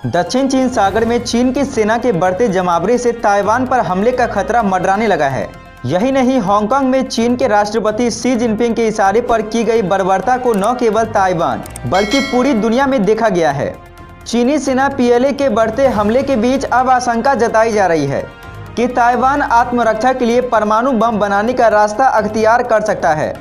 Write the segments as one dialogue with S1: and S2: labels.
S1: दक्षिण चीन सागर में चीन की सेना के बढ़ते जमावड़े से ताइवान पर हमले का खतरा मंडराने लगा है। यही नहीं, हांगकांग में चीन के राष्ट्रपति शी जिनपिंग के इशारे पर की गई बर्बरता को न केवल ताइवान बल्कि पूरी दुनिया में देखा गया है। चीनी सेना पीएलए के बढ़ते हमले के बीच अब आशंका जताई जा रही है कि ताइवान आत्मरक्षा के लिए परमाणु बम बनाने का रास्ता अख्तियार कर सकता है।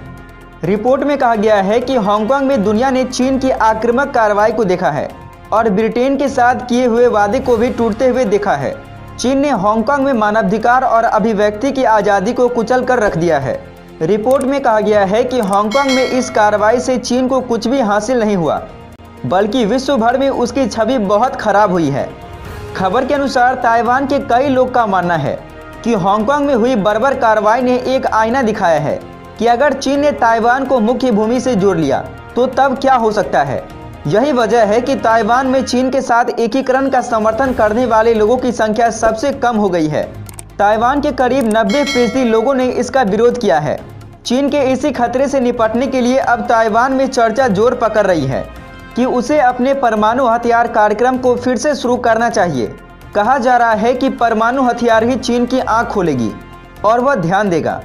S1: रिपोर्ट में कहा गया है कि हांगकांग में दुनिया ने चीन की आक्रामक कार्रवाई को देखा है और ब्रिटेन के साथ किए हुए वादे को भी टूटते हुए देखा है। चीन ने हांगकांग में मानवाधिकार और अभिव्यक्ति की आज़ादी को कुचल कर रख दिया है। रिपोर्ट में कहा गया है कि हांगकांग में इस कार्रवाई से चीन को कुछ भी हासिल नहीं हुआ, बल्कि विश्व भर में उसकी छवि बहुत खराब हुई है। खबर के अनुसार ताइवान के कई लोग का मानना है कि हांगकांग में हुई बर्बर कार्रवाई ने एक आईना दिखाया है कि अगर चीन ने ताइवान को मुख्य भूमि से जोड़ लिया तो तब क्या हो सकता है। यही वजह है कि ताइवान में चीन के साथ एकीकरण का समर्थन करने वाले लोगों की संख्या सबसे कम हो गई है। ताइवान के करीब 90% लोगों ने इसका विरोध किया है। चीन के इसी खतरे से निपटने के लिए अब ताइवान में चर्चा जोर पकड़ रही है कि उसे अपने परमाणु हथियार कार्यक्रम को फिर से शुरू करना चाहिए। कहा जा रहा है कि परमाणु हथियार ही चीन की आंख खोलेगी और वह ध्यान देगा।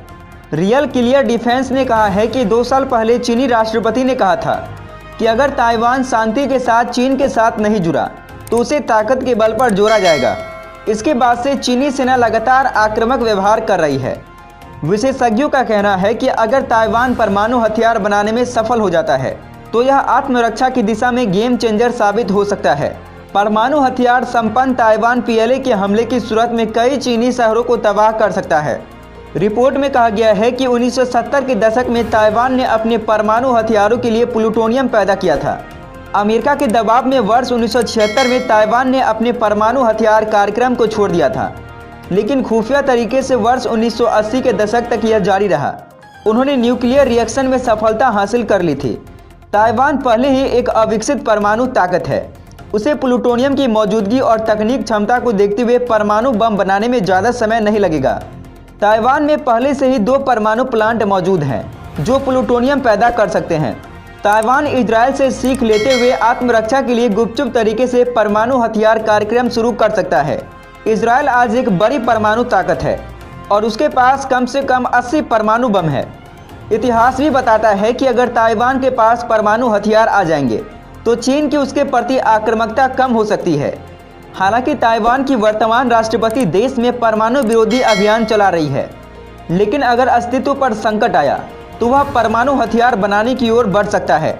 S1: रियल क्लियर डिफेंस ने कहा है कि 2 साल पहले चीनी राष्ट्रपति ने कहा था कि अगर ताइवान शांति के साथ चीन के साथ नहीं जुड़ा तो उसे ताकत के बल पर जोड़ा जाएगा। इसके बाद से चीनी सेना लगातार आक्रामक व्यवहार कर रही है। विशेषज्ञों का कहना है कि अगर ताइवान परमाणु हथियार बनाने में सफल हो जाता है तो यह आत्मरक्षा की दिशा में गेम चेंजर साबित हो सकता है। परमाणु हथियार संपन्न ताइवान पीएलए के हमले की सूरत में कई चीनी शहरों को तबाह कर सकता है। रिपोर्ट में कहा गया है कि 1970 के दशक में ताइवान ने अपने परमाणु हथियारों के लिए प्लूटोनियम पैदा किया था। अमेरिका के दबाव में वर्ष 1976 में ताइवान ने अपने परमाणु हथियार कार्यक्रम को छोड़ दिया था, लेकिन खुफिया तरीके से वर्ष 1980 के दशक तक यह जारी रहा। उन्होंने न्यूक्लियर रिएक्शन में सफलता हासिल कर ली थी। ताइवान पहले ही एक अविकसित परमाणु ताकत है। उसे प्लूटोनियम की मौजूदगी और तकनीक क्षमता को देखते हुए परमाणु बम बनाने में ज़्यादा समय नहीं लगेगा। ताइवान में पहले से ही 2 परमाणु प्लांट मौजूद हैं जो प्लूटोनियम पैदा कर सकते हैं। ताइवान इजरायल से सीख लेते हुए आत्मरक्षा के लिए गुपचुप तरीके से परमाणु हथियार कार्यक्रम शुरू कर सकता है। इजरायल आज एक बड़ी परमाणु ताकत है और उसके पास कम से कम 80 परमाणु बम है। इतिहास भी बताता है कि अगर ताइवान के पास परमाणु हथियार आ जाएंगे तो चीन की उसके प्रति आक्रामकता कम हो सकती है। हालांकि ताइवान की वर्तमान राष्ट्रपति देश में परमाणु विरोधी अभियान चला रही है, लेकिन अगर अस्तित्व पर संकट आया तो वह परमाणु हथियार बनाने की ओर बढ़ सकता है।